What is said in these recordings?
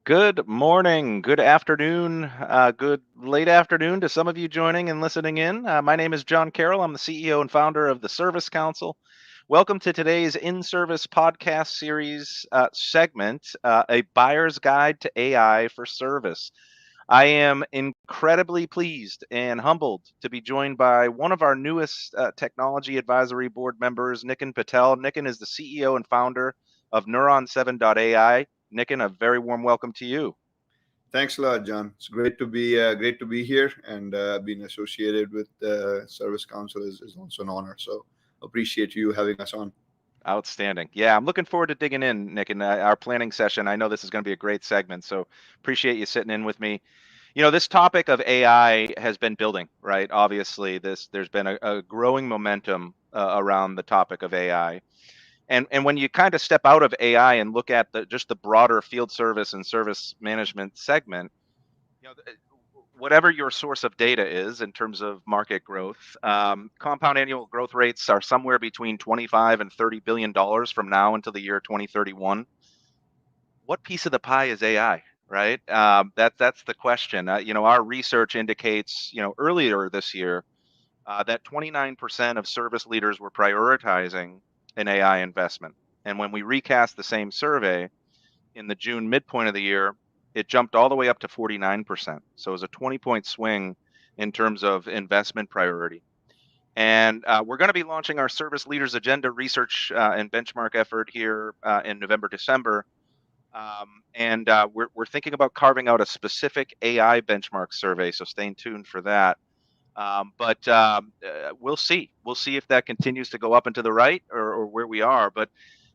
Good morning, good afternoon, good late afternoon to some of you joining and listening in. My name is John Carroll. I'm the CEO and founder of the Service Council. Welcome to today's inService podcast series segment, A Buyer's Guide to AI for Service. I am incredibly pleased and humbled to be joined by one of our newest technology advisory board members, Niken Patel. Niken is the CEO and founder of Neuron7.ai. Niken, a very warm welcome to you. Thanks a lot, John. It's great to be here, and being associated with the Service Council is also an honor. So appreciate you having us on. Outstanding. Yeah, I'm looking forward to digging in, Nick, in our planning session. I know this is going to be a great segment, so appreciate you sitting in with me. You know, this topic of AI has been building, right? Obviously, there's been a growing momentum around the topic of AI. And when you kind of step out of AI and look at just the broader field service and service management segment, you know, whatever your source of data is in terms of market growth, compound annual growth rates are somewhere between 25 and $30 billion from now until the year 2031. What piece of the pie is AI? Right? That's the question. Our research indicates, earlier this year, that 29% of service leaders were prioritizing an AI investment. And when we recast the same survey in the June midpoint of the year, it jumped all the way up to 49%. So it was a 20-point swing in terms of investment priority. And we're going to be launching our Service Leaders Agenda research and benchmark effort here in November, December. We're thinking about carving out a specific AI benchmark survey, so stay tuned for that. We'll see. We'll see if that continues to go up and to the right or where we are. But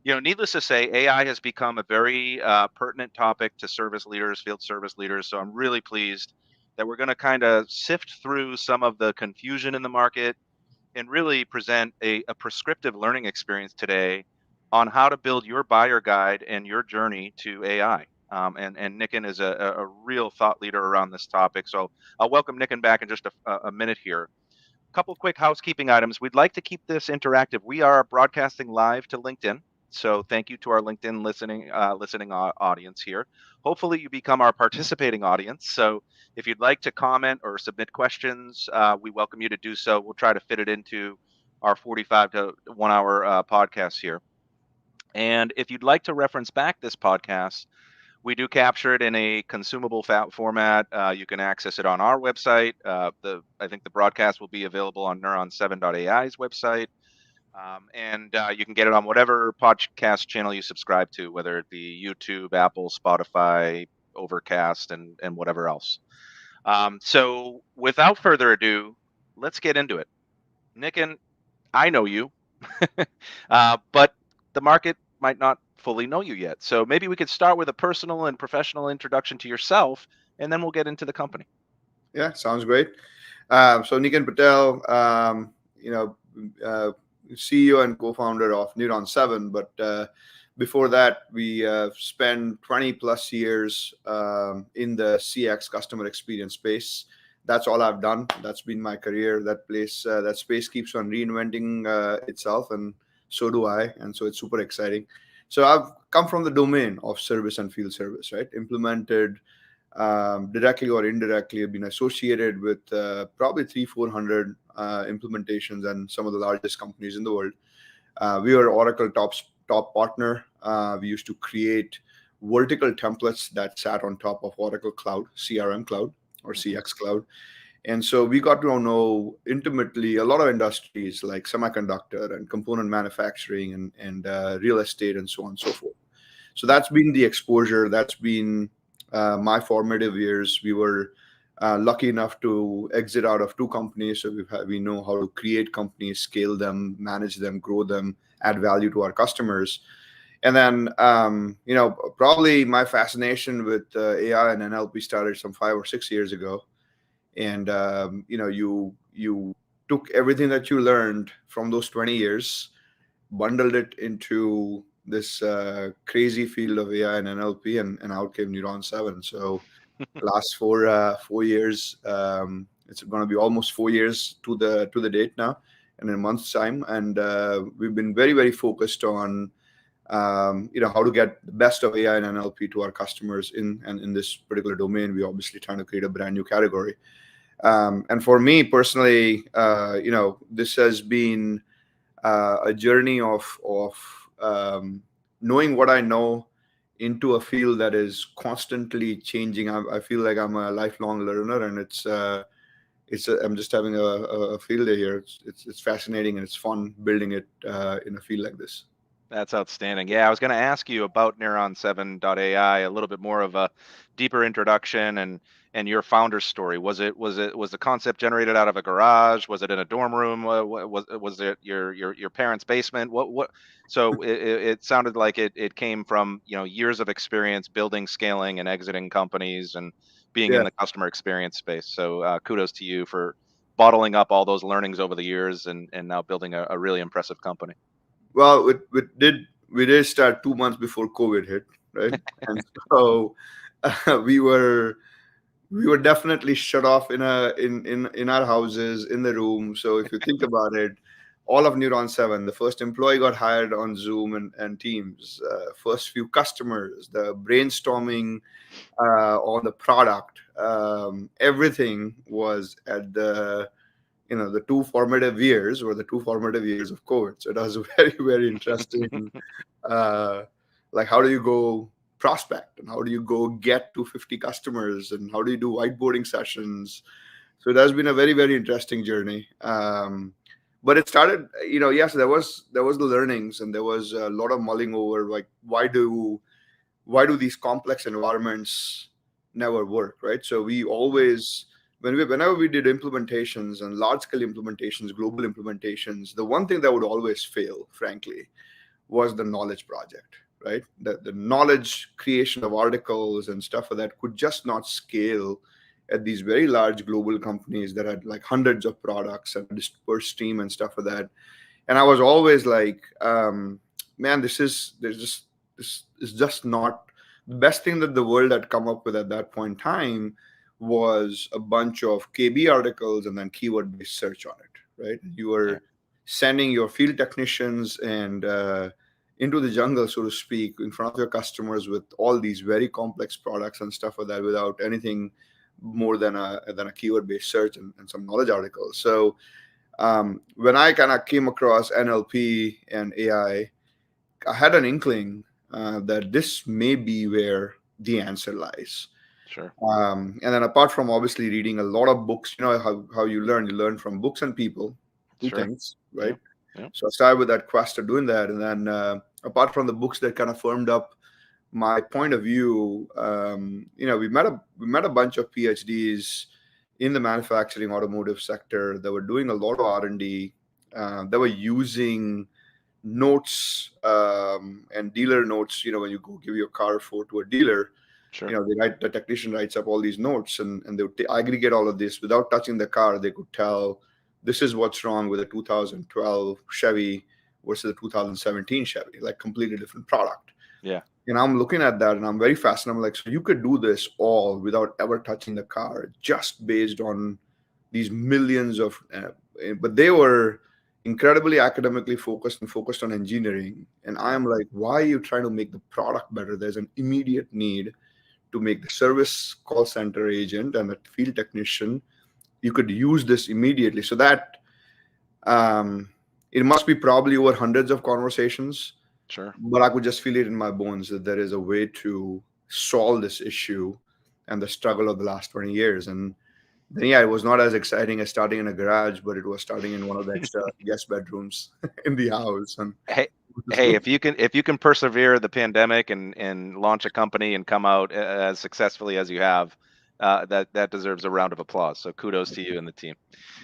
needless to say, AI has become a very pertinent topic to service leaders, field service leaders. So I'm really pleased that we're going to kind of sift through some of the confusion in the market and really present a prescriptive learning experience today on how to build your buyer guide and your journey to AI. And Niken is a real thought leader around this topic. So I'll welcome Niken back in just a minute here. A couple quick housekeeping items. We'd like to keep this interactive. We are broadcasting live to LinkedIn. So thank you to our LinkedIn listening audience here. Hopefully you become our participating audience. So if you'd like to comment or submit questions, we welcome you to do so. We'll try to fit it into our 45 to 1 hour podcast here. And if you'd like to reference back this podcast, we do capture it in a consumable format. You can access it on our website. I think the broadcast will be available on Neuron7.ai's website. You can get it on whatever podcast channel you subscribe to, whether it be YouTube, Apple, Spotify, Overcast, and whatever else. So without further ado, let's get into it. Niken, I know you, but the market might not fully know you yet. So maybe we could start with a personal and professional introduction to yourself, and then we'll get into the company. Yeah, sounds great. So Niken Patel, CEO and co-founder of Neuron7, but before that, we spent 20 plus years in the CX customer experience space. That's all I've done. That's been my career. That space keeps on reinventing itself, and so do I. And so it's super exciting. So I've come from the domain of service and field service, right? Implemented directly or indirectly. I've been associated with probably 300-400 implementations and some of the largest companies in the world. We were Oracle top partner. We used to create vertical templates that sat on top of Oracle Cloud, CRM Cloud or CX Cloud. And so we got to know intimately a lot of industries like semiconductor and component manufacturing and real estate and so on and so forth. So that's been the exposure. That's been my formative years. We were lucky enough to exit out of 2 companies. So we know how to create companies, scale them, manage them, grow them, add value to our customers. And then, probably my fascination with AI and NLP started some 5 or 6 years ago. And, you took everything that you learned from those 20 years, bundled it into this crazy field of AI and NLP, and out came Neuron7. So last 4 years, it's going to be almost 4 years to the date now, in a month's time. And we've been very, very focused on how to get the best of AI and NLP to our customers in this particular domain. We obviously trying to create a brand new category. And for me personally, this has been a journey of knowing what I know into a field that is constantly changing. I feel like I'm a lifelong learner, and I'm just having a field day here. It's fascinating and it's fun building it in a field like this. That's outstanding. Yeah, I was going to ask you about Neuron7.ai, a little bit more of a deeper introduction and your founder's story. Was the concept generated out of a garage? Was it in a dorm room? Was it your parents' basement? What? So it sounded like it came from years of experience building, scaling, and exiting companies and being in Yeah. the customer experience space. So kudos to you for bottling up all those learnings over the years and now building a really impressive company. Well, we did start 2 months before COVID hit, right? And so we were we were definitely shut off in our houses in the room. So if you think about it, all of Neuron 7, the first employee got hired on Zoom and Teams. First few customers, the brainstorming on the product, everything was at the two formative years were the two formative years of COVID. So it was very, very interesting. Uh, like, how do you go prospect and how do you go get to 50 customers and how do you do whiteboarding sessions? So it has been a very, very interesting journey. But it started, yes, there was the learnings and there was a lot of mulling over, like, why do these complex environments never work, right? So we always, whenever we did implementations and large scale implementations, global implementations, the one thing that would always fail, frankly, was the knowledge project, right? The knowledge creation of articles and stuff like that could just not scale at these very large global companies that had like hundreds of products and a dispersed team and stuff like that. And I was always like, man, this is just not the best thing that the world had come up with at that point in time was a bunch of KB articles and then keyword based search on it, right? You Yeah. were sending your field technicians and into the jungle, so to speak, in front of your customers with all these very complex products and stuff like that without anything more than a keyword based search and some knowledge articles. So when I kind of came across NLP and I had an inkling that this may be where the answer lies. Sure. And then apart from obviously reading a lot of books, how you learn from books and people, two Sure. things, right? Yep. Yep. So I started with that quest of doing that. And then apart from the books that kind of firmed up my point of view, we met a bunch of PhDs in the manufacturing automotive sector that were doing a lot of R&D, that were using notes and dealer notes. When you go give your car to a dealer, Sure. the technician writes up all these notes and they would aggregate all of this without touching the car. They could tell this is what's wrong with a 2012 Chevy versus a 2017 Chevy, like completely different product. Yeah. And I'm looking at that and I'm very fascinated. I'm like, so you could do this all without ever touching the car, just based on these millions of, but they were incredibly academically focused and focused on engineering. And Yeah. I'm like, why are you trying to make the product better? There's an immediate need to make the service call center agent and the field technician. You could use this immediately. So that um, it must be probably over hundreds of conversations, Sure. but I could just feel it in my bones that there is a way to solve this issue and the struggle of the last 20 years. And then, yeah, it was not as exciting as starting in a garage, but it was starting in one of the extra guest bedrooms in the house. And Hey, hey, if you can persevere the pandemic and launch a company and come out as successfully as you have, that deserves a round of applause. So kudos to you and the team.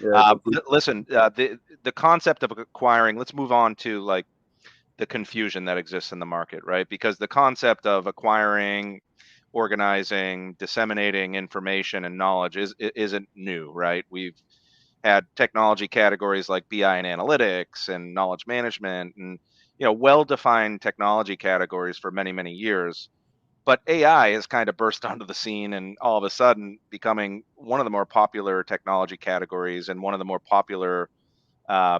yeah, Listen, the concept of acquiring. Let's move on to like the confusion that exists in the market, right? Because the concept of acquiring, organizing, disseminating information and knowledge isn't new, right? We've had technology categories like BI and analytics and knowledge management and well-defined technology categories for many, many years. But AI has kind of burst onto the scene and all of a sudden becoming one of the more popular technology categories and one of the more popular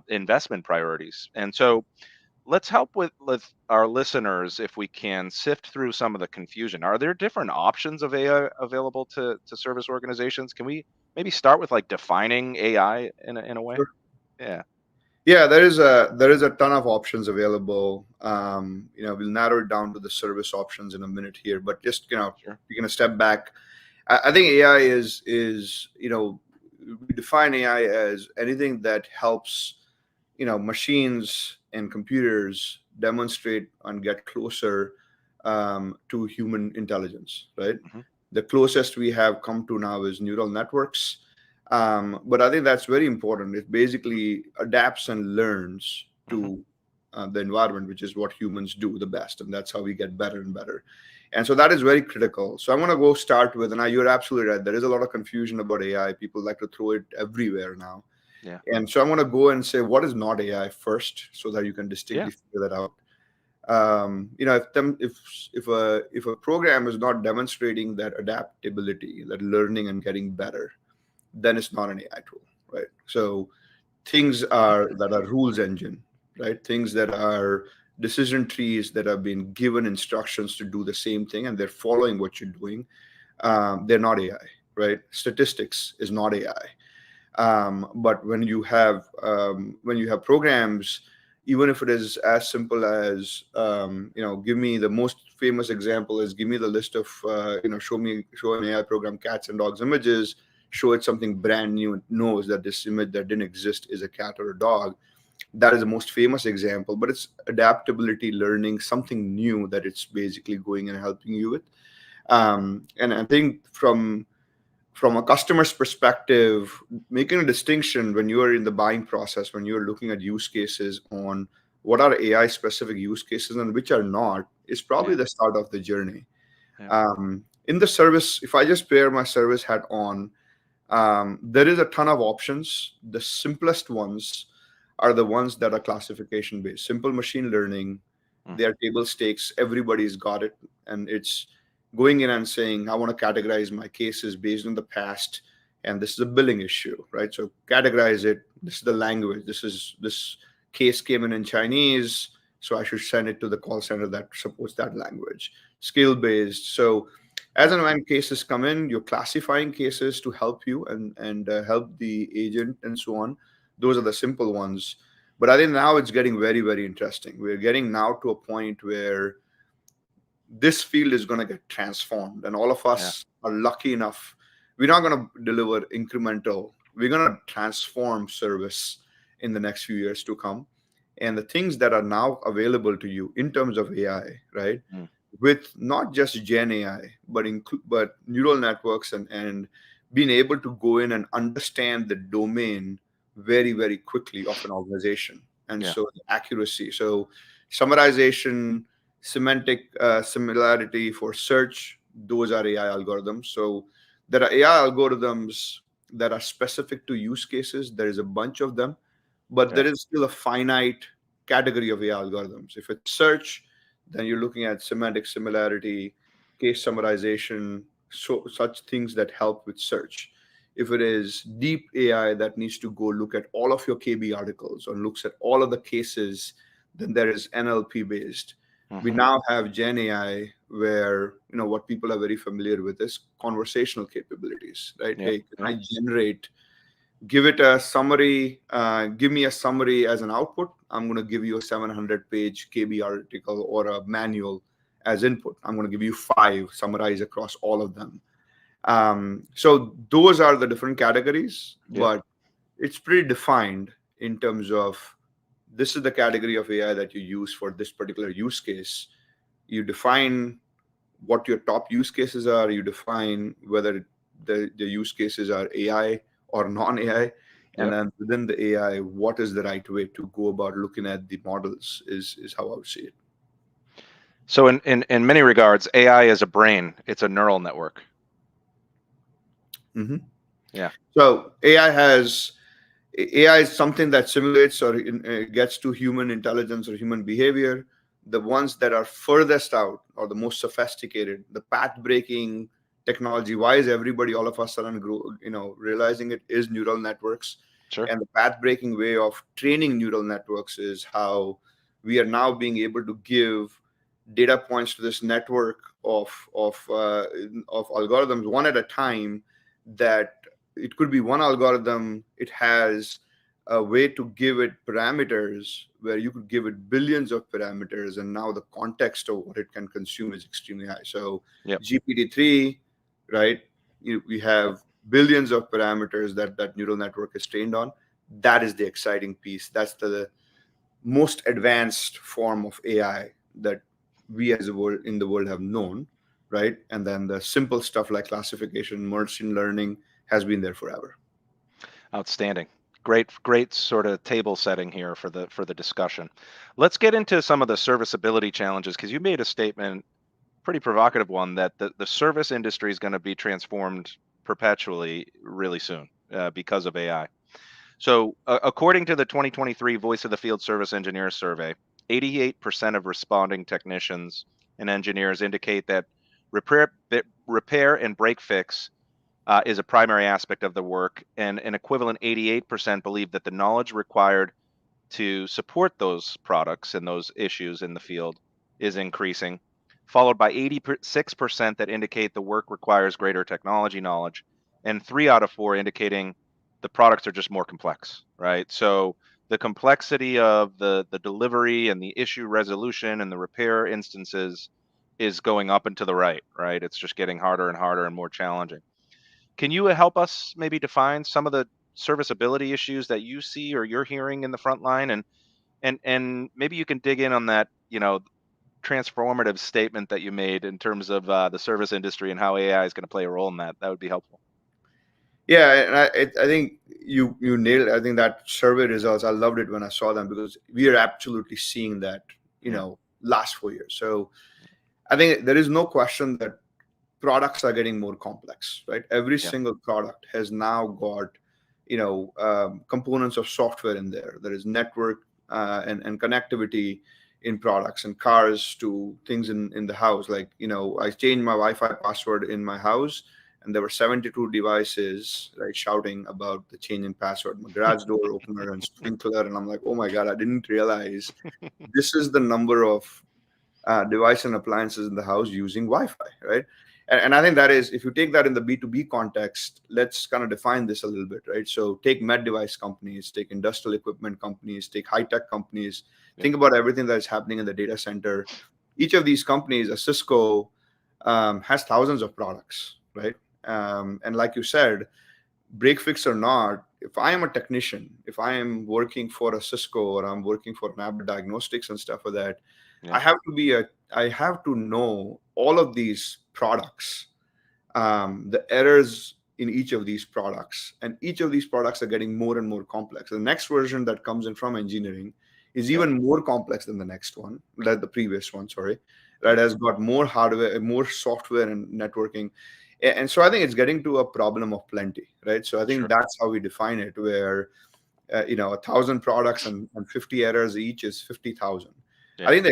investment priorities. And so let's help with our listeners if we can sift through some of the confusion. Are there different options of AI available to service organizations? Can we maybe start with like defining AI in a way? Sure. Yeah, Yeah, there is a ton of options available. We'll narrow it down to the service options in a minute here, but just sure. taking a step back, I think AI is we define AI as anything that helps machines and computers demonstrate and get closer to human intelligence, right? Hmm. The closest we have come to now is neural networks. But I think that's very important. It basically adapts and learns Hmm. to the environment, which is what humans do the best. And that's how we get better and better. And so that is very critical. So I'm going to go start with, and you're absolutely right. There is a lot of confusion about AI. People like to throw it everywhere now. Yeah, And so I'm going to go and say what is not AI first, so that you can yeah, distinctly figure that out. If a program is not demonstrating that adaptability, that learning and getting better, then it's not an AI tool, right? So things are that are rules engine, right? Things that are decision trees that have been given instructions to do the same thing and they're following what you're doing. They're not AI, right? Statistics is not AI. But when you have programs, even if it is as simple as give me the most famous example is give me the list of show an AI program cats and dogs images, show it something brand new, it knows that this image that didn't exist is a cat or a dog. That is the most famous example, but it's adaptability learning something new that it's basically going and helping you with. And I think from a customer's perspective, making a distinction when you are in the buying process, when you're looking at use cases on what are AI specific use cases and which are not, is probably yeah, the start of the journey. yeah, In the service, if I just pair my service hat on, there is a ton of options. The simplest ones are the ones that are classification based, simple machine learning. They hmm, are table stakes. Everybody's got it. And it's going in and saying, I want to categorize my cases based on the past. And this is a billing issue, right? So categorize it. This is the language. This case came in Chinese. So I should send it to the call center that supports that language. Skill based. So as yeah, and when cases come in, you're classifying cases to help you and help the agent and so on. Those are the simple ones. But I think now it's getting very, very interesting. We're getting now to a point where this field is going to get transformed, and all of yeah, us are lucky enough. We're not going to deliver incremental. We're going to transform service in the next few years to come. And the things that are now available to you in terms of AI, right? mm, With not just Gen AI, but neural networks and being able to go in and understand the domain very, very quickly of an organization. And yeah, so the accuracy. So summarization, semantic similarity for search, those are AI algorithms. So there are AI algorithms that are specific to use cases. There is a bunch of them, but yeah, there is still a finite category of AI algorithms. If it's search, then you're looking at semantic similarity, case summarization, so such things that help with search. If it is deep AI that needs to go look at all of your KB articles or looks at all of the cases, then there is NLP based. We hmm, now have Gen AI, where what people are very familiar with is conversational capabilities, right? yeah, Hey, can yeah, I generate, give it a summary, give me a summary as an output. I'm going to give you a 700-page KB article or a manual as input. I'm going to give you 5, summarize across all of them. So those are the different categories, yeah. but it's pretty defined in terms of this is the category of AI that you use for this particular use case. You define what your top use cases are. You define whether the use cases are AI or non-AI. And Yep. then within the AI, what is the right way to go about looking at the models is how I would see it. So in many regards, AI is a brain. It's a neural network. Mhm. Yeah. So AI is something that simulates or gets to human intelligence or human behavior. The ones that are furthest out or the most sophisticated, the path breaking technology. Why is everybody all of a sudden realizing it is neural networks? Sure. And the path breaking way of training neural networks is how we are now being able to give data points to this network of algorithms one at a time. That it could be one algorithm. It has a way to give it parameters where you could give it billions of parameters, and now the context of what it can consume is extremely high. So Yep. GPT-3, right? We Yep. have billions of parameters that neural network is trained on. That is the exciting piece. That's the most advanced form of AI that we as a world in the world have known, right? And then the simple stuff like classification, machine learning has been there forever. Outstanding. Great sort of table setting here for the discussion. Let's get into some of the serviceability challenges, because you made a statement, pretty provocative one, that the service industry is going to be transformed perpetually really soon because of AI. So, according to the 2023 Voice of the Field Service Engineer Survey, 88% of responding technicians and engineers indicate that repair and break fix is a primary aspect of the work, and an equivalent 88% believe that the knowledge required to support those products and those issues in the field is increasing, followed by 86% that indicate the work requires greater technology knowledge, and 3 out of 4 indicating the products are just more complex, right? So the complexity of the delivery and the issue resolution and the repair instances is going up and to the right, right? It's just getting harder and harder and more challenging. Can you help us maybe define some of the serviceability issues that you see or you're hearing in the front line, and maybe you can dig in on that, transformative statement that you made in terms of the service industry and how AI is going to play a role in that. That would be helpful. Yeah, and I think you nailed it. I think that survey results, I loved it when I saw them, because we are absolutely seeing that, Yeah. last 4 years. So I think there is no question that products are getting more complex, right? Every Yeah. single product has now got, components of software in there. There is network and connectivity in products and cars to things in the house. Like, I changed my Wi-Fi password in my house, and there were 72 devices, right, shouting about the change in password. My garage door opener and sprinkler, and I'm like, oh my god, I didn't realize this is the number of device and appliances in the house using Wi-Fi, right? And I think that is, if you take that in the B2B context, let's kind of define this a little bit, right? So take med device companies, take industrial equipment companies, take high-tech companies. Yeah. Think about everything that is happening in the data center. Each of these companies, a Cisco, has thousands of products, right? And like you said, break fix or not, if I am a technician, if I am working for a Cisco or I'm working for an Abbott Diagnostics and stuff like that, Yeah. I have to know all of these products, the errors in each of these products, and each of these products are getting more and more complex. The next version that comes in from engineering is Yeah. even more complex than the next one, like the previous one, sorry, that Yeah. has got more hardware, more software and networking. And so I think it's getting to a problem of plenty, right? So I think Sure. that's how we define it, where 1,000 products and 50 errors each is 50,000. I Yeah. think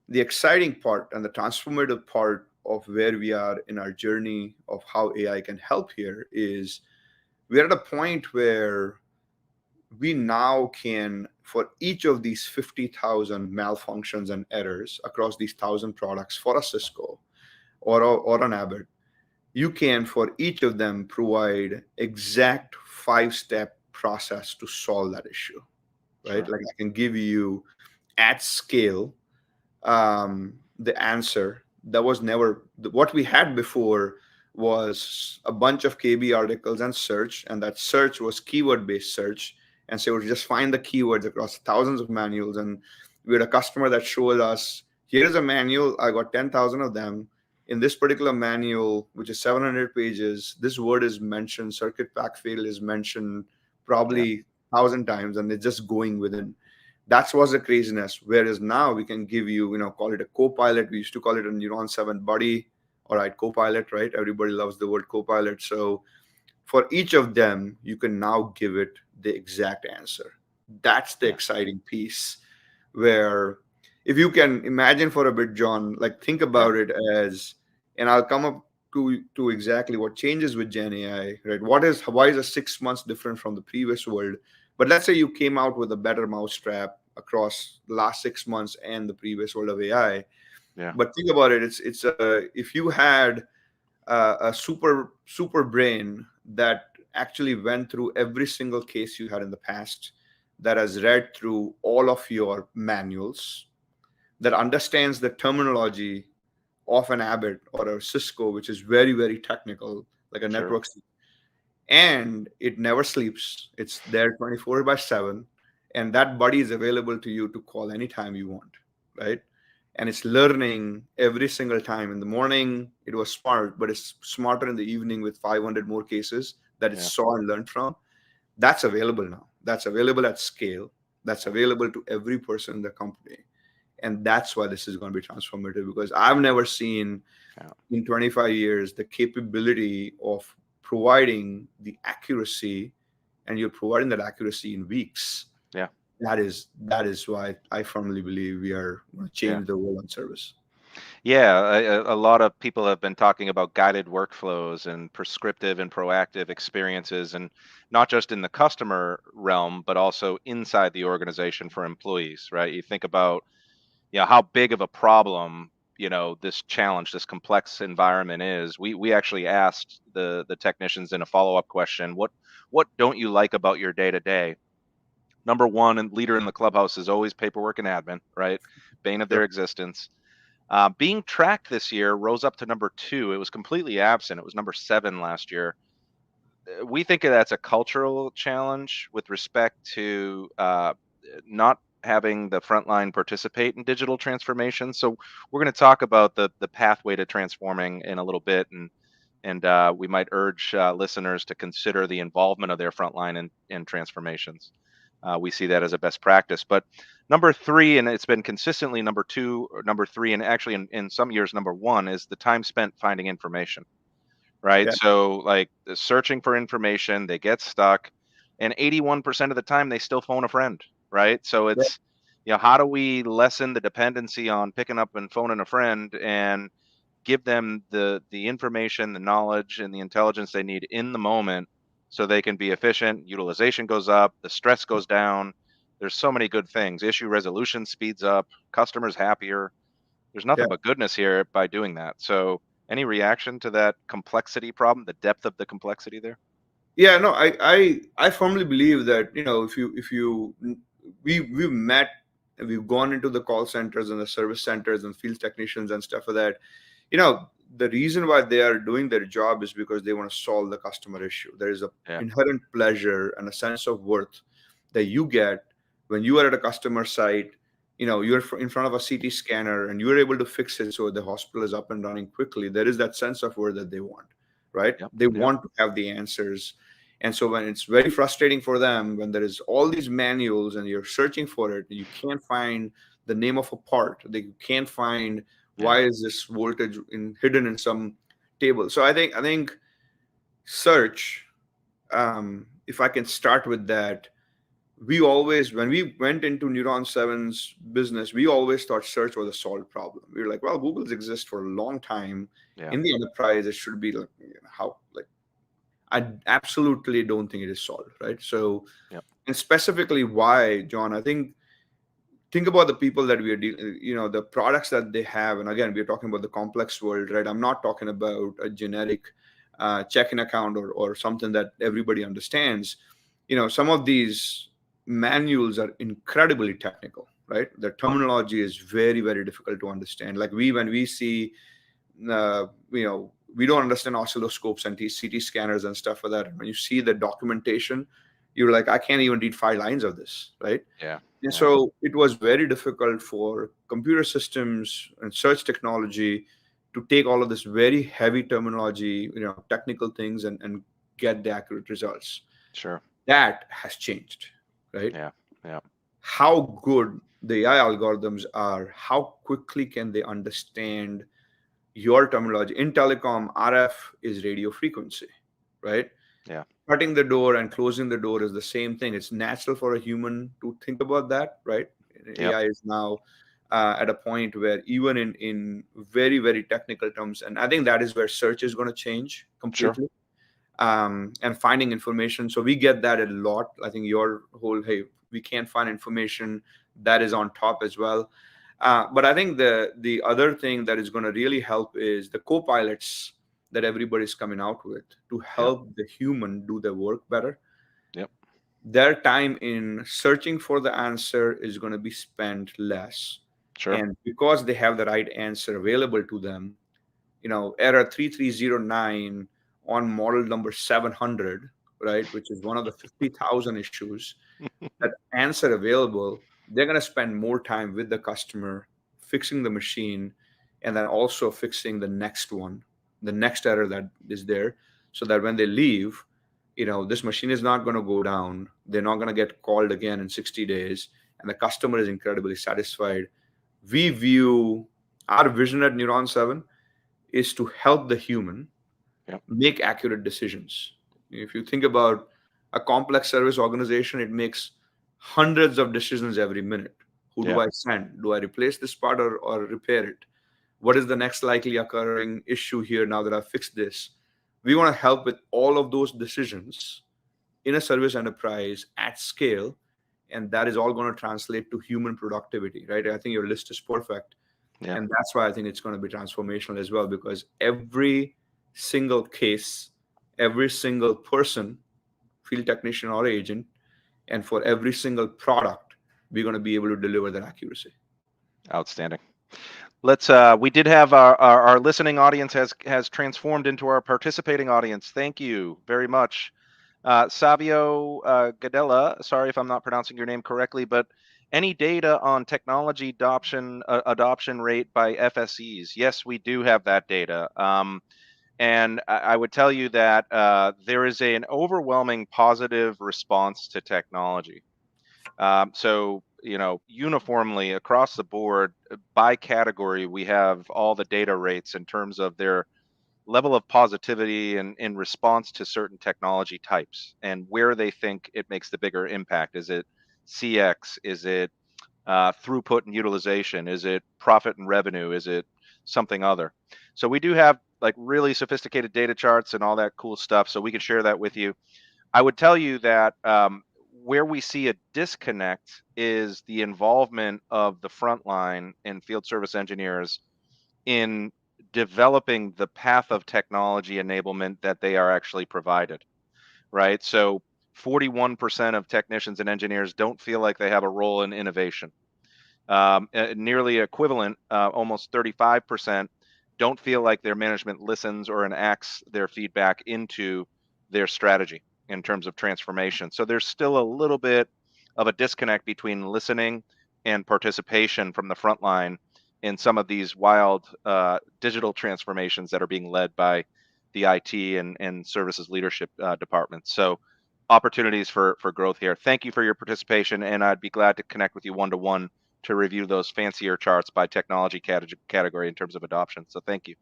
the exciting part and the transformative part of where we are in our journey of how AI can help here is we're at a point where we now can, for each of these 50,000 malfunctions and errors across these 1,000 products for a Cisco or an Abbott, you can, for each of them, provide exact 5-step process to solve that issue, right? Sure. Like, I can give you at scale the answer that was never what we had before was a bunch of KB articles and search, and that search was keyword based search, and so we would just find the keywords across thousands of manuals. And we had a customer that showed us, here's a manual, I got 10,000 of them. In this particular manual, which is 700 pages, this word is mentioned, circuit pack fail is mentioned Yeah. probably 1,000 times, and it's just going within. That was the craziness. Whereas now we can give you, call it a co-pilot. We used to call it a Neuron 7 buddy. All right, co-pilot, right? Everybody loves the word co-pilot. So for each of them, you can now give it the exact answer. That's the Yeah. exciting piece, where if you can imagine for a bit, John, like, think Yeah. about it as, and I'll come up to exactly what changes with Gen AI, right? Why is a 6 months different from the previous world? But let's say you came out with a better mousetrap across the last 6 months and the previous world of AI. Yeah, But think about it. It's if you had a super brain that actually went through every single case you had in the past, that has read through all of your manuals, that understands the terminology of an Abbott or a Cisco, which is very, very technical, like a sure. network, and it never sleeps. It's there 24/7, and that buddy is available to you to call anytime you want, right? And it's learning every single time. In the morning, it was smart, but it's smarter in the evening with 500 more cases that it Yeah, saw and learned from. That's available now. That's available at scale. That's available to every person in the company. And that's why this is going to be transformative, because I've never seen yeah, in 25 years the capability of providing the accuracy, and you're providing that accuracy in weeks. yeah, That is why I firmly believe we are going to yeah. change the world on service. Yeah, a lot of people have been talking about guided workflows and prescriptive and proactive experiences, and not just in the customer realm, but also inside the organization for employees, right? You think about, how big of a problem, this challenge, this complex environment is. We actually asked the technicians in a follow-up question, what don't you like about your day to day? Number one and leader in the clubhouse is always paperwork and admin, right? Bane of Sure. their existence. Being tracked this year rose up to number two. It was completely absent. It was number seven last year. We think of that's a cultural challenge with respect to not having the frontline participate in digital transformation. So we're going to talk about the pathway to transforming in a little bit, and we might urge listeners to consider the involvement of their frontline in transformations. We see that as a best practice. But number three, and it's been consistently number two or number three, and actually in some years number one, is the time spent finding information, right? Yeah. So like the searching for information, they get stuck, and 81% of the time they still phone a friend, right? So Yeah. it's, how do we lessen the dependency on picking up and phoning a friend and give them the information, the knowledge, and the intelligence they need in the moment so they can be efficient. Utilization goes up, the stress goes down. There's so many good things. Issue resolution speeds up, customers happier. There's Yeah. nothing but goodness here by doing that. So, any reaction to that complexity problem, the depth of the complexity there? Yeah, no, I firmly believe that, if you we've met, and we've gone into the call centers and the service centers and field technicians and stuff like that. The reason why they are doing their job is because they want to solve the customer issue. There is a Yeah, inherent pleasure and a sense of worth that you get when you are at a customer site. You're in front of a CT scanner and you're able to fix it so the hospital is up and running quickly. There is that sense of worth that they want, right? yep, They yep, want to have the answers. And so when it's very frustrating for them, when there is all these manuals and you're searching for it, you can't find the name of a part, they can't find yeah, why is this voltage hidden in some table. So I think search, if I can start with that, we always, when we went into Neuron7's business, we always thought search was a solved problem. We were like, well, Google's exist for a long time yeah, in the enterprise. It should be like, how, like, I absolutely don't think it is solved, right? So, yep, and specifically why, John, I think about the people that we are dealing, the products that they have. And again, we're talking about the complex world, right? I'm not talking about a generic checking account or something that everybody understands. Some of these manuals are incredibly technical, right? The terminology is very, very difficult to understand. Like when we see, we don't understand oscilloscopes and CT scanners and stuff like that. When you see the documentation, you're like, I can't even read 5 lines of this, right? yeah, And yeah, so it was very difficult for computer systems and search technology to take all of this very heavy terminology, technical things, and get the accurate results. sure, That has changed, right? yeah, yeah, How good the AI algorithms are, how quickly can they understand your terminology. In telecom, RF is radio frequency, right? yeah, Shutting the door and closing the door is the same thing. It's natural for a human to think about that, right? yep, AI is now at a point where even in very, very technical terms, and I think that is where search is going to change sure, completely, and finding information. So we get that a lot. I think your whole, hey, we can't find information. that is on top as well. But I think the other thing that is going to really help is the co-pilots that everybody's coming out with to Yep. help the human do their work better. Yep. Their time in searching for the answer is going to be spent less. Sure. And because they have the right answer available to them, error 3309 on model number 700, right, which is one of the 50,000 issues, that answer available, they're going to spend more time with the customer fixing the machine, and then also fixing the next one, the next error that is there, so that when they leave, this machine is not going to go down. They're not going to get called again in 60 days, and the customer is incredibly satisfied. We view our vision at Neuron 7 is to help the human Yep. make accurate decisions. If you think about a complex service organization, it makes hundreds of decisions every minute. Who do Yeah. I send? Do I replace this part or repair it? What is the next likely occurring issue here now that I've fixed this? We want to help with all of those decisions in a service enterprise at scale, and that is all going to translate to human productivity, right? I think your list is perfect. Yeah. And that's why I think it's going to be transformational as well, because every single case, every single person, field technician or agent, and for every single product, we're going to be able to deliver that accuracy. Outstanding. Let's we did have our listening audience has transformed into our participating audience. Thank you very much. Savio Gadella, sorry if I'm not pronouncing your name correctly, but any data on technology adoption rate by FSEs? Yes, we do have that data. And I would tell you that there is an overwhelming positive response to technology. So, uniformly across the board, by category, we have all the data rates in terms of their level of positivity and in response to certain technology types and where they think it makes the bigger impact. Is it CX? Is it throughput and utilization? Is it profit and revenue? Is it something other? So we do have like really sophisticated data charts and all that cool stuff. So we can share that with you. I would tell you that where we see a disconnect is the involvement of the frontline and field service engineers in developing the path of technology enablement that they are actually provided, right? So 41% of technicians and engineers don't feel like they have a role in innovation. Nearly equivalent, almost 35%, don't feel like their management listens or enacts their feedback into their strategy in terms of transformation. So there's still a little bit of a disconnect between listening and participation from the front line in some of these wild digital transformations that are being led by the IT and services leadership departments. So opportunities for growth here. Thank you for your participation, and I'd be glad to connect with you one-to-one to review those fancier charts by technology category in terms of adoption. So thank you.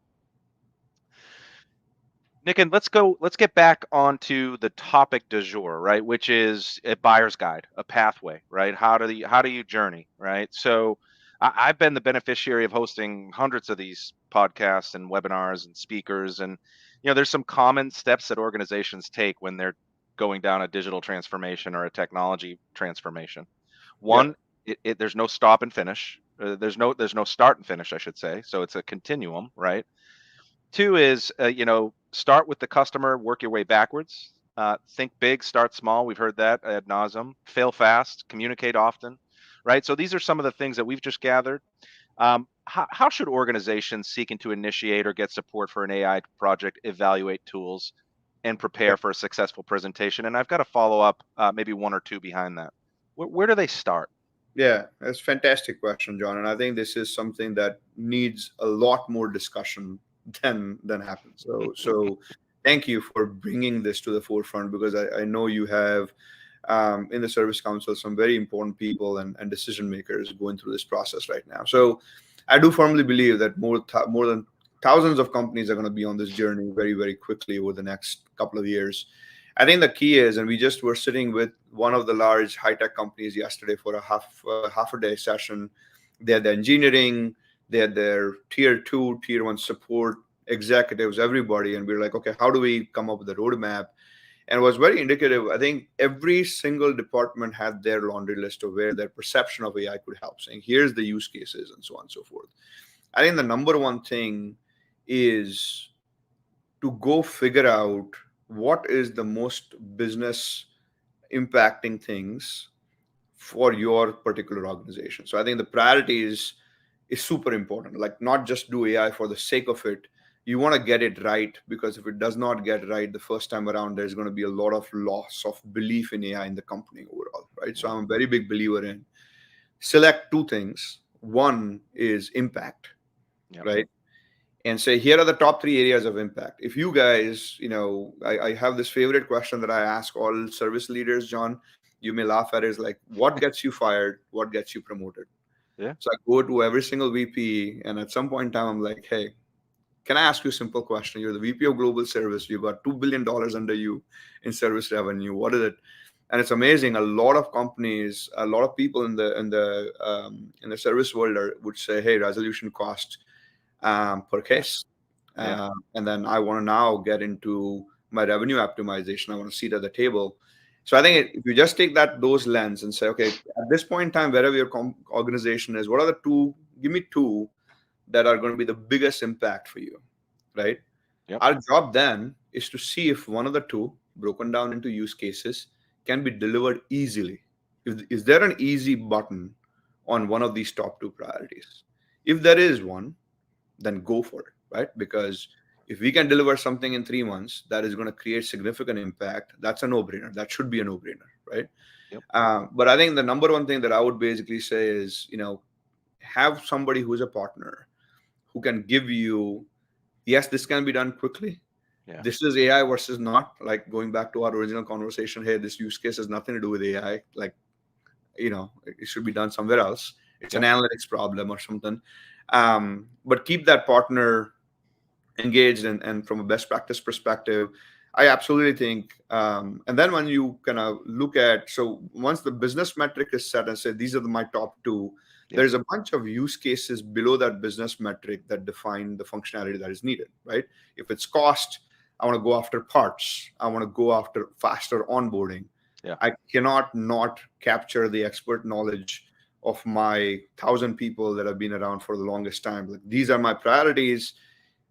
Niken, let's get back onto the topic du jour, right? Which is a buyer's guide, a pathway, right? How do you journey, right? So I've been the beneficiary of hosting hundreds of these podcasts and webinars and speakers, and there's some common steps that organizations take when they're going down a digital transformation or a technology transformation. Yeah. One, there's no stop and finish. There's no start and finish, I should say. So it's a continuum, right? Two is, start with the customer, work your way backwards. Think big, start small. We've heard that ad nauseum. Fail fast, communicate often, right? So these are some of the things that we've just gathered. How should organizations seeking to initiate or get support for an AI project evaluate tools and prepare for a successful presentation? And I've got a follow up, maybe one or two behind that. Where do they start? Yeah, that's a fantastic question, John. And I think this is something that needs a lot more discussion than happens. So thank you for bringing this to the forefront, because I know you have in the Service Council some very important people and decision makers going through this process right now. So I do firmly believe that more than thousands of companies are going to be on this journey very, very quickly over the next couple of years. I think the key is, and we just were sitting with one of the large high-tech companies yesterday for a half a day session. They had the engineering, they had their tier 2, tier 1 support executives, everybody, and we were like, okay, how do we come up with a roadmap? And it was very indicative. I think every single department had their laundry list of where their perception of AI could help, saying, here's the use cases and so on and so forth. I think the number one thing is to go figure out what is the most business impacting things for your particular organization. So I think the priority is super important. Like, not just do AI for the sake of it. You want to get it right, because if it does not get right the first time around, there's going to be a lot of loss of belief in AI in the company overall, right? So Yeah. I'm a very big believer in select two things. One is impact, Yep. right? And say, here are the top three areas of impact. If you guys, I have this favorite question that I ask all service leaders, John. You may laugh at it, is like, what gets you fired? What gets you promoted? Yeah. So I go to every single VP, and at some point in time, I'm like, hey, can I ask you a simple question? You're the VP of Global Service. You got $2 billion under you in service revenue. What is it? And it's amazing. A lot of companies, a lot of people in the service world would say, hey, resolution cost per Yeah. case. Yeah. And then I want to now get into my revenue optimization. I want to sit at the table. So I think if you just take those lens and say, okay, at this point in time, wherever your organization is, what are the two? Give me two that are going to be the biggest impact for you, right? Yep. Our job then is to see if one of the two, broken down into use cases, can be delivered easily. Is there an easy button on one of these top two priorities? If there is one, then go for it, right? Because if we can deliver something in 3 months that is going to create significant impact, that's a no-brainer. That should be a no-brainer, right? Yep. But I think the number one thing that I would basically say is, have somebody who's a partner who can give you, yes, this can be done quickly. Yeah. This is AI versus not. Like, going back to our original conversation, hey, this use case has nothing to do with AI. Like, it should be done somewhere else. It's an Yep. analytics problem or something. But keep that partner engaged, and from a best practice perspective, I absolutely think. And then when you kind of look at, so once the business metric is set and say, these are my top two, Yep. there's a bunch of use cases below that business metric that define the functionality that is needed, right? If it's cost, I want to go after parts. I want to go after faster onboarding. Yeah. I cannot not capture the expert knowledge of my 1,000 people that have been around for the longest time. Like, these are my priorities.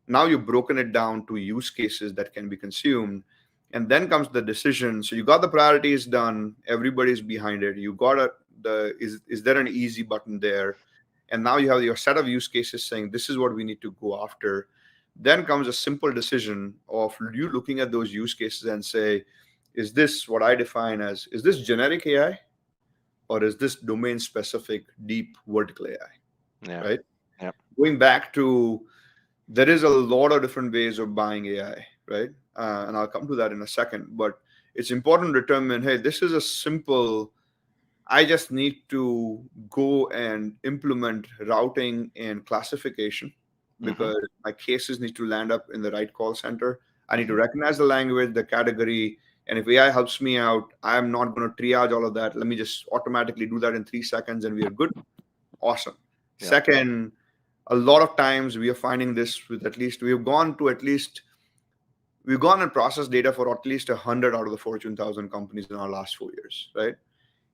Now you've broken it down to use cases that can be consumed, and then comes the decision. So you got the priorities done, everybody's behind it. You got is there an easy button there? And now you have your set of use cases saying, this is what we need to go after. Then comes a simple decision of you looking at those use cases and say, is this what I define as, is this generic AI, or is this domain specific deep vertical AI, Yeah. right? Yep. Going back to, there is a lot of different ways of buying AI, right? And I'll come to that in a second. But it's important to determine, hey, this is a simple, I just need to go and implement routing and classification, Mm-hmm. because my cases need to land up in the right call center. I need to Mm-hmm. recognize the language, the category. And if AI helps me out, I'm not going to triage all of that. Let me just automatically do that in 3 seconds and we are good. Awesome. Yep. Second, a lot of times we are finding this with, we've gone and processed data for at least 100 out of the Fortune 1,000 companies in our last 4 years, right?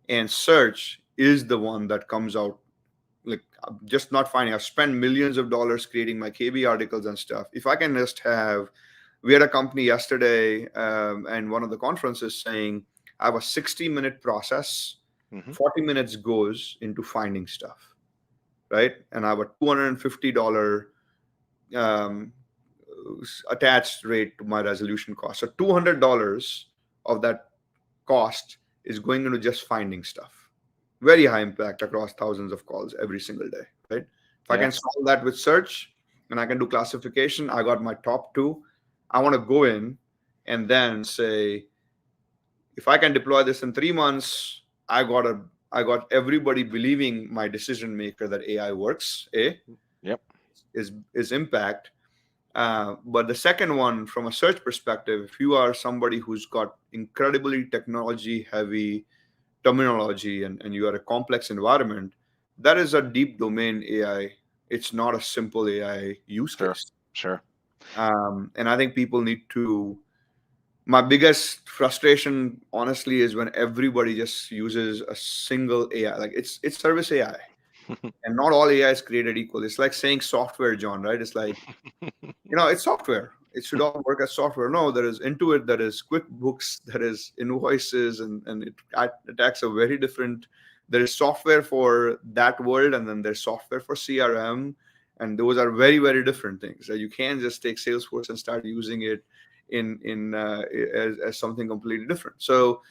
And search is the one that comes out, like, I'm just not finding. I've spent millions of dollars creating my KB articles and stuff. If I can just have, we had a company yesterday, and one of the conferences saying, I have a 60-minute process, Mm-hmm. 40 minutes goes into finding stuff, right? And I have a $250 um, attached rate to my resolution cost. So $200 of that cost is going into just finding stuff. Very high impact across thousands of calls every single day, right? If I Yeah. can solve that with search and I can do classification, I got my top two. I want to go in and then say, if I can deploy this in 3 months, I got everybody believing my decision maker that AI works. Yep. Is impact. But the second one, from a search perspective, if you are somebody who's got incredibly technology heavy terminology, and you are a complex environment, that is a deep domain AI. It's not a simple AI use Sure. case. Sure. And I think people need to My biggest frustration, honestly, is when everybody just uses a single AI. Like it's service AI, and not all AI is created equal. It's like saying software, John, right? It's like, it's software. It should all work as software. No, there is Intuit, there is QuickBooks, there is invoices, and it attacks a very different. There is software for that world, and then there's software for CRM, and those are very, very different things. You can't just take Salesforce and start using it as something completely different. So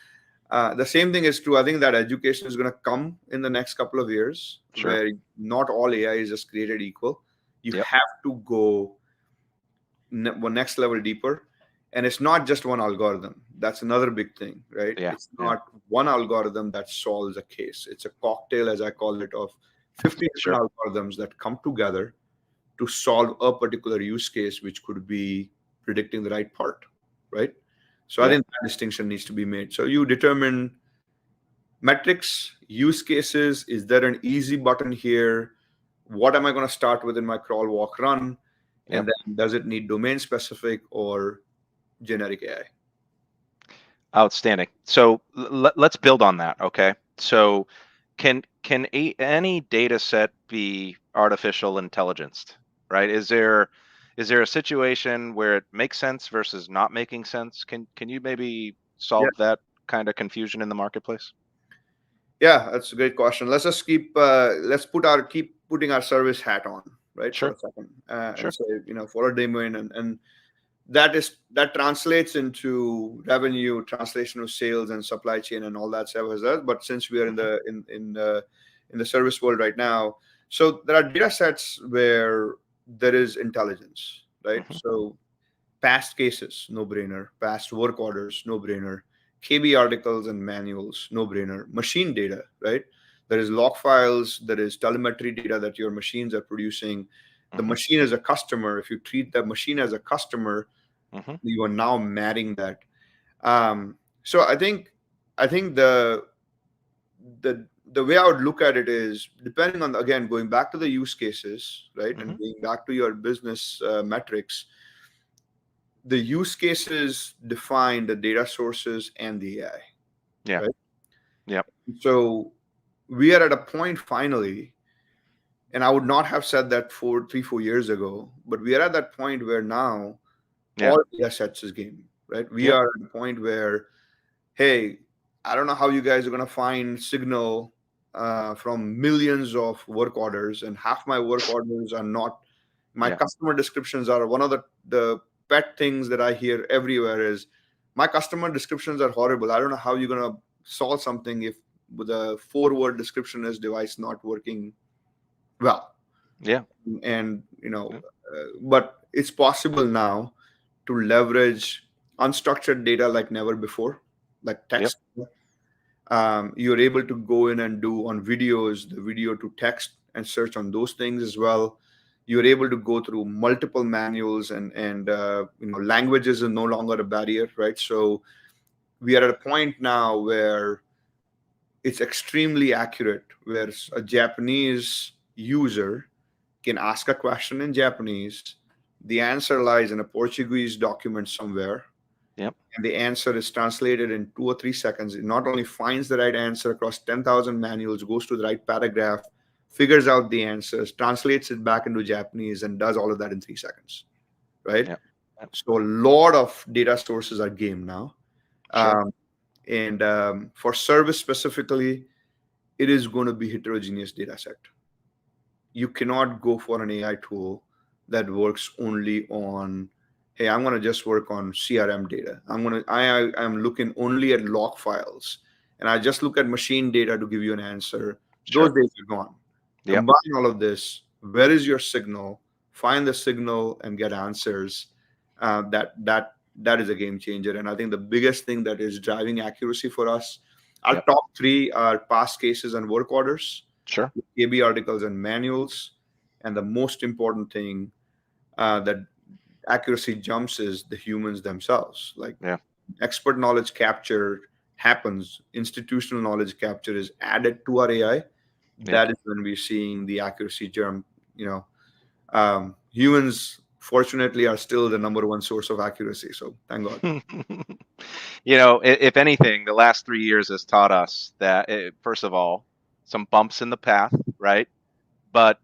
the same thing is true. I think that education is going to come in the next couple of years, Sure. where not all AI is just created equal. You Yep. have to go next level deeper, and it's not just one algorithm. That's another big thing, right? Yeah. It's Yeah. not one algorithm that solves a case. It's a cocktail, as I call it, of 50 Sure. different algorithms that come together to solve a particular use case, which could be predicting the right part, right? So I Yeah. think that distinction needs to be made. So you determine metrics, use cases. Is there an easy button here? What am I going to start with in my crawl, walk, run? And Yep. then does it need domain specific or generic AI? Outstanding. So let's build on that. Okay. So any data set be artificial intelligence? Right? Is there a situation where it makes sense versus not making sense? Can you maybe Yeah, solve that kind of confusion in the marketplace? yeah, that's a great question. Let's just keep putting our service hat on, right, for Sure. a second, and Sure. say, for a domain, and that translates into revenue, translation of sales and supply chain and all that stuff as well. But since we are in Hmm. the service world right now, so there are data sets where there is intelligence, right? Hmm. So past cases, no brainer. Past work orders, no brainer. KB articles and manuals, no brainer. Machine data, right? There is log files, there is telemetry data that your machines are producing. The Hmm. machine as a customer, if you treat the machine as a customer, Hmm. you are now marrying that. So I think the way I would look at it is, depending on, again, going back to the use cases, right, Hmm. and going back to your business metrics. The use cases define the data sources and the AI, Yeah. right? Yep. So we are at a point finally, and I would not have said that 4 3 4 years ago, but we are at that point where now Yeah. all data sets is game, right? We Yep. are at a point where, hey, I don't know how you guys are going to find signal from millions of work orders, and half my work orders are not. My Yeah. customer descriptions are one of the pet things that I hear everywhere is, my customer descriptions are horrible. I don't know how you're going to solve something if the 4 word description is device not working well. Yeah. And Yeah. but it's possible now to leverage unstructured data like never before, like Yep. text. You're able to go in and do on videos, the video to text, and search on those things as well. You're able to go through multiple manuals, and languages is no longer a barrier, right? So we are at a point now where it's extremely accurate, where a Japanese user can ask a question in Japanese, the answer lies in a Portuguese document somewhere, Yep. and the answer is translated in 2 or 3 seconds. It not only finds the right answer across 10,000 manuals, goes to the right paragraph, figures out the answers, translates it back into Japanese, and does all of that in 3 seconds, right? Yep. Yep. So a lot of data sources are game now. Sure. Um, and For service specifically, it is going to be heterogeneous data set. You cannot go for an AI tool that works only on, hey, I'm going to just work on CRM data. I'm looking only at log files, and I just look at machine data to give you an answer. Those Sure. days are gone. Yep. Combine all of this. Where is your signal? Find the signal and get answers. That is a game changer. And I think the biggest thing that is driving accuracy for us, our Yep. top three are past cases and work orders, Sure. KB articles and manuals, and the most important thing that accuracy jumps is the humans themselves. Like, Yeah. expert knowledge capture happens, institutional knowledge capture is added to our AI. Yep. That is when we're seeing the accuracy jump. Humans fortunately are still the number one source of accuracy. So thank God. If anything, the last 3 years has taught us that, first of all, some bumps in the path, right? But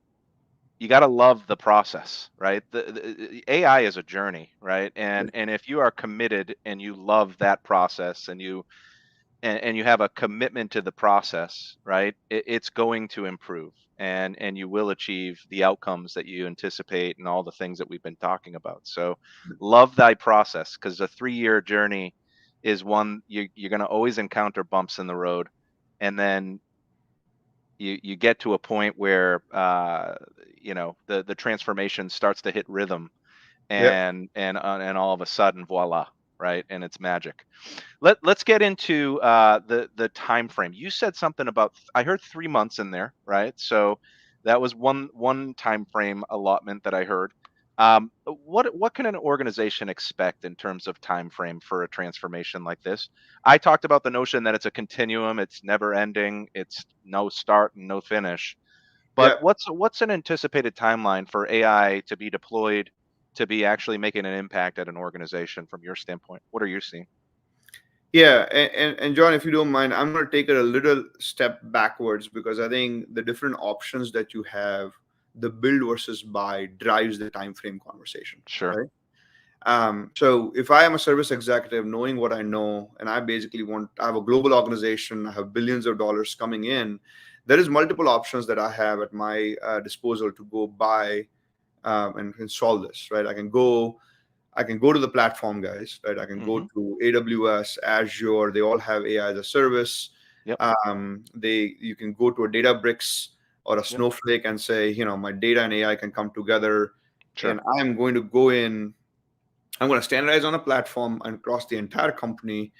you got to love the process, right? The AI is a journey, right? And if you are committed and you love that process, and you have a commitment to the process, right? It's going to improve, and you will achieve the outcomes that you anticipate and all the things that we've been talking about. So love thy process, because a 3-year journey is one you're going to always encounter bumps in the road, and then you get to a point where the transformation starts to hit rhythm, Yep. and all of a sudden, voila, right? And it's magic. Let's get into the time frame. You said something about, I heard 3 months in there, right? So that was one time frame allotment that I heard. What can an organization expect in terms of time frame for a transformation like this? I talked about the notion that it's a continuum, it's never ending, it's no start and no finish. But Yep. what's an anticipated timeline for AI to be deployed, to be actually making an impact at an organization from your standpoint? What are you seeing? Yeah, and John, if you don't mind, I'm going to take it a little step backwards because I think the different options that you have, the build versus buy, drives the time frame conversation, Sure. right? So if I am a service executive, knowing what I know, and I have a global organization, I have billions of dollars coming in, there is multiple options that I have at my disposal to go buy and solve this, right? I can go to the platform guys, right? I can go Hmm. to AWS, Azure. They all have AI as a service. Yep. You can go to a Databricks or a Yep. Snowflake and say, my data and AI can come together, Sure. and I'm going to go in. I'm going to standardize on a platform and across the entire company,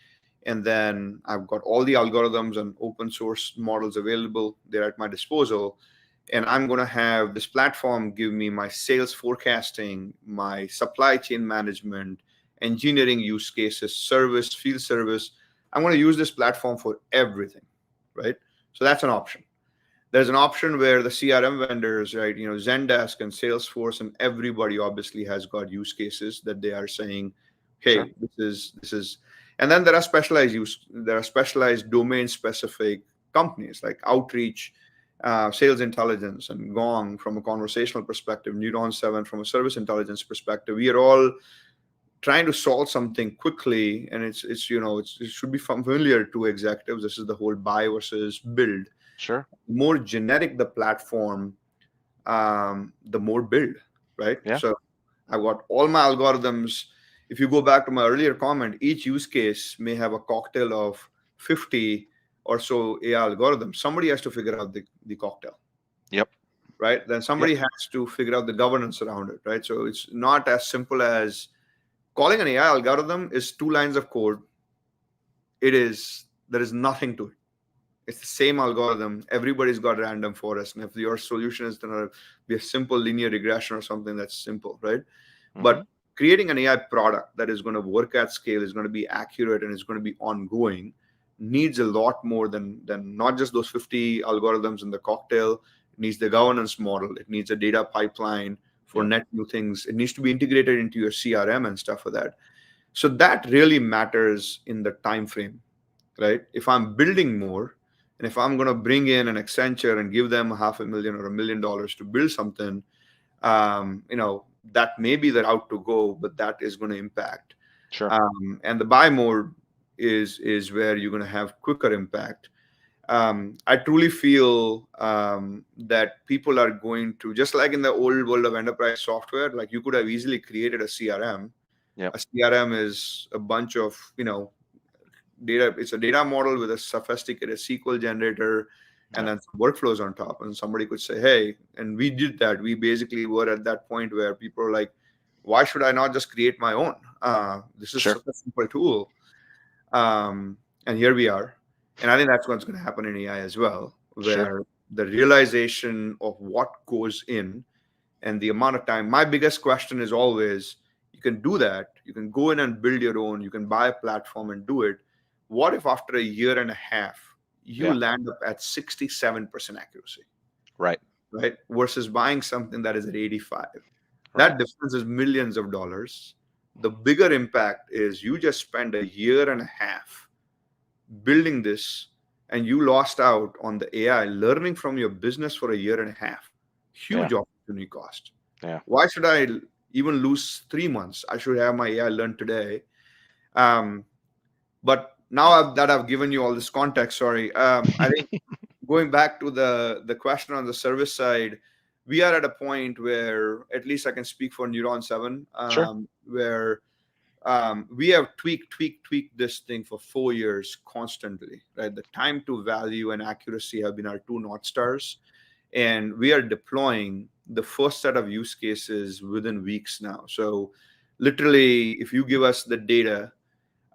and then I've got all the algorithms and open source models available there at my disposal, and I'm going to have this platform give me my sales forecasting, my supply chain management, engineering use cases, service, field service. I'm going to use this platform for everything, right? So that's an option. There's an option where the CRM vendors, right, Zendesk and Salesforce and everybody obviously has got use cases that they are saying, Sure. hey, this is, and then there are specialized domain specific companies like Outreach, Sales Intelligence, and Gong from a conversational perspective, Neuron7 from a service intelligence perspective. We are all trying to solve something quickly, and it should be familiar to executives. This is the whole buy versus build. Sure. More generic the platform, the more build, right? Yeah. So I've got all my algorithms. If you go back to my earlier comment, each use case may have a cocktail of 50 or so AI algorithms. Somebody has to figure out the cocktail, Yep. right? Then Yep. somebody has to figure out the governance around it, right? So it's not as simple as calling an AI algorithm is 2 lines of code. There is nothing to it. It's the same algorithm. Everybody's got random forest. And if your solution is going to be a simple linear regression or something, that's simple, right? Hmm. But creating an AI product that is going to work at scale, is going to be accurate, and is going to be ongoing needs a lot more than not just those 50 algorithms in the cocktail. It needs the governance model. It needs a data pipeline for Yep. net new things. It needs to be integrated into your CRM and stuff like that. So that really matters in the time frame, right? If I'm building more, and if I'm going to bring in an Accenture and give them $500,000 or $1 million to build something, that may be the route to go, but that is going to impact. Sure. And the buy mode is where you're going to have quicker impact. I truly feel that people are going to, just like in the old world of enterprise software, like you could have easily created a CRM. Yep. A CRM is a bunch of data. It's a data model with a sophisticated SQL generator and Yep. then some workflows on top. And somebody could say, hey, and we did that. We basically were at that point where people are like, why should I not just create my own? This is Sure. such a simple tool. And here we are. And I think that's what's going to happen in AI as well, Sure. where the realization of what goes in and the amount of time. My biggest question is always, you can do that. You can go in and build your own. You can buy a platform and do it. What if after a year and a half, you Yeah. land up at 67% accuracy, Right. right? Versus buying something that is at 85. That difference is millions of dollars. The bigger impact is you just spend a year and a half building this, and you lost out on the AI learning from your business for a year and a half. Yeah. Huge opportunity cost. Yeah. Why should I even lose 3 months? I should have my AI learn today. But now that I've given you all this context, sorry, I think going back to the question on the service side, we are at a point where, at least I can speak for Neuron7, Sure. where we have tweaked this thing for 4 years constantly, right? The time to value and accuracy have been our two North Stars. And we are deploying the first set of use cases within weeks now. So literally, if you give us the data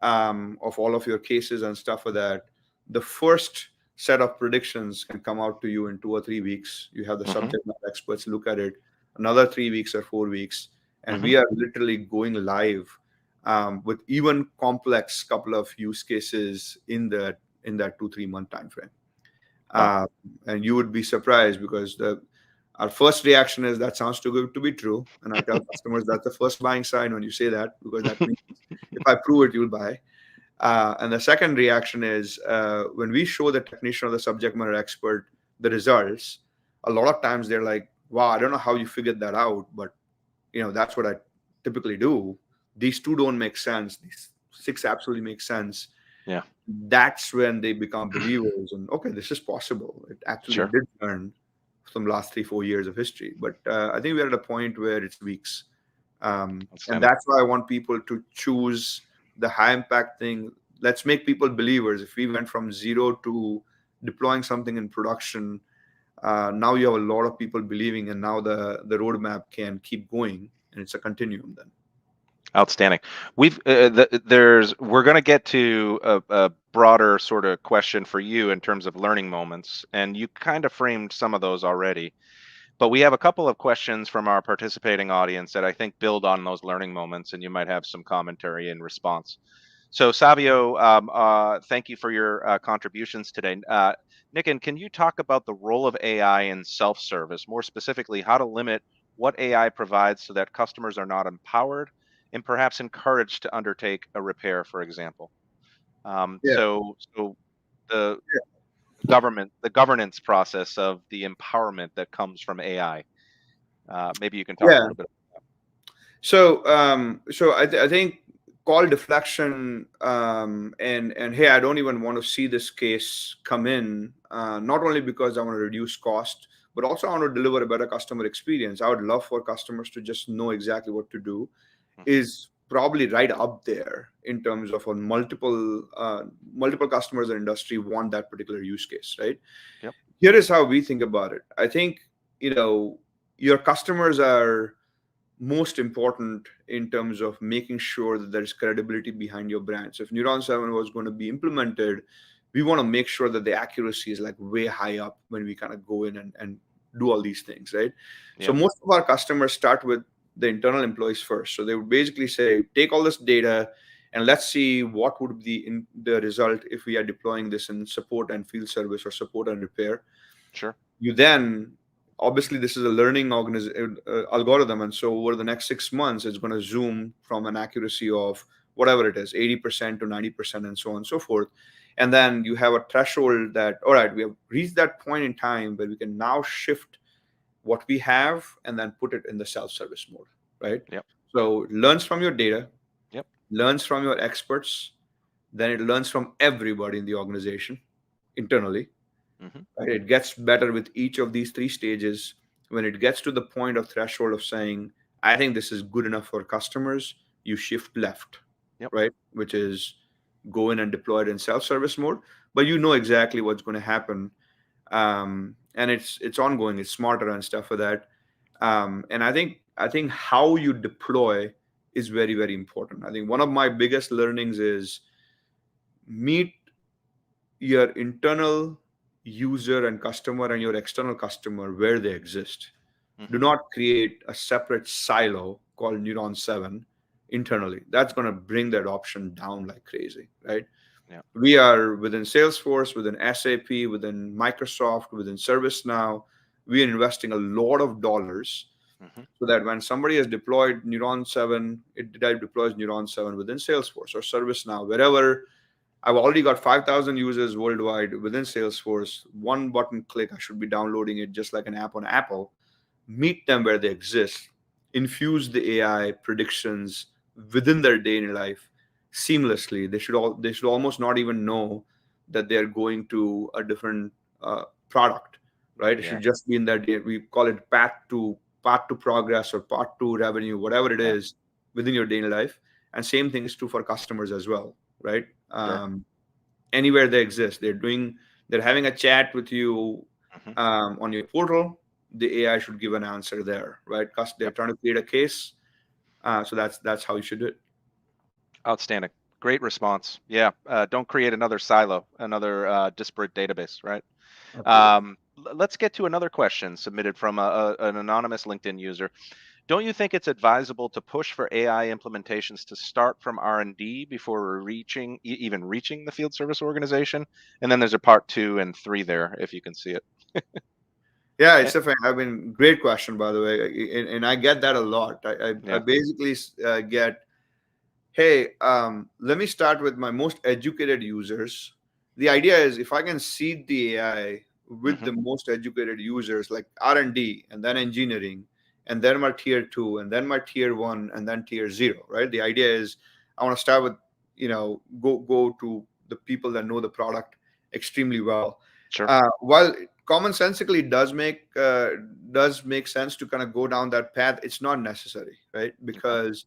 of all of your cases and stuff like that, the first set of predictions can come out to you in 2 or 3 weeks. You have the subject matter experts look at it, another 3 weeks or 4 weeks, and we are literally going live with even complex couple of use cases in that 2-3 month time frame. And you would be surprised because our first reaction is that sounds too good to be true, and I tell customers that's the first buying sign when you say that, because that means if I prove it, you'll buy. And the second reaction is when we show the technician or the subject matter expert the results, a lot of times they're like, wow, I don't know how you figured that out, but that's what I typically do. These two don't make sense. These six absolutely make sense. Yeah. That's when they become believers. And okay, this is possible. It actually did learn from the last 3-4 years of history. But I think we're at a point where it's weeks. And that's why I want people to choose the high impact thing. Let's make people believers. If we went from zero to deploying something in production, now you have a lot of people believing, and now the roadmap can keep going, and it's a continuum then. Outstanding. We're going to get to a broader sort of question for you in terms of learning moments, and you kind of framed some of those already. But we have a couple of questions from our participating audience that I think build on those learning moments, and you might have some commentary in response. So Savio, thank you for your contributions today. Niken, can you talk about the role of AI in self-service, more specifically, how to limit what AI provides so that customers are not empowered and perhaps encouraged to undertake a repair, for example? So the governance process of the empowerment that comes from AI. Maybe you can talk a little bit about that. So I think call deflection and hey, I don't even want to see this case come in, not only because I want to reduce cost, but also I want to deliver a better customer experience. I would love for customers to just know exactly what to do, is probably right up there in terms of on multiple customers in the industry want that particular use case, right? Yep. Here is how we think about it. I think, your customers are most important in terms of making sure that there's credibility behind your brand. So if Neuron7 was going to be implemented, we want to make sure that the accuracy is like way high up when we kind of go in and do all these things, right? Yep. So most of our customers start with the internal employees first. So they would basically say, take all this data and let's see what would be in the result if we are deploying this in support and field service or support and repair. Sure. You then, obviously, this is a learning algorithm. And so over the next 6 months, it's going to zoom from an accuracy of whatever it is, 80% to 90% and so on and so forth. And then you have a threshold that, all right, we have reached that point in time where we can now shift what we have and then put it in the self-service mode, right? Yep. So it learns from your data, yep, learns from your experts, then it learns from everybody in the organization internally. Right? It gets better with each of these 3 stages. When it gets to the point of threshold of saying, I think this is good enough for customers, you shift left, yep, right? Which is go in and deploy it in self-service mode, but you know exactly what's going to happen. And it's ongoing, it's smarter and stuff like that. And I think how you deploy is very, very important. I think one of my biggest learnings is meet your internal user and customer and your external customer where they exist. Do not create a separate silo called Neuron7 internally. That's going to bring the adoption down like crazy, right? Yeah. We are within Salesforce, within SAP, within Microsoft, within ServiceNow. We are investing a lot of dollars Hmm. so that when somebody has deployed Neuron 7, it deploys Neuron 7 within Salesforce or ServiceNow, wherever. I've already got 5,000 users worldwide within Salesforce. One button click, I should be downloading it just like an app on Apple. Meet them where they exist. Infuse the AI predictions within their day in life seamlessly. They should almost not even know that they're going to a different product, right? It Yeah. should just be in that day. We call it path to progress or path to revenue, whatever it Yeah. is within your daily life. And same thing is true for customers as well, right? Sure. Anywhere they exist, they're having a chat with you Hmm. on your portal. The AI should give an answer there, right? Because they're Yep. trying to create a case. So that's how you should do it. Outstanding. Great response. Yeah. Don't create another silo, another disparate database, right? Absolutely. Let's get to another question submitted from an anonymous LinkedIn user. Don't you think it's advisable to push for AI implementations to start from R&D before even reaching the field service organization? And then there's a part 2 and 3 there, if you can see it. Yeah, Eh, it's I mean, great question, by the way, and I get that a lot. I Yeah. basically get, hey, let me start with my most educated users. The idea is if I can seed the AI with Hmm. the most educated users, like R&D and then engineering, and then my tier two, and then my tier one, and then tier zero, right? The idea is I want to start with, go to the people that know the product extremely well. Sure. While commonsensically does make sense to kind of go down that path, it's not necessary, right? Okay. Because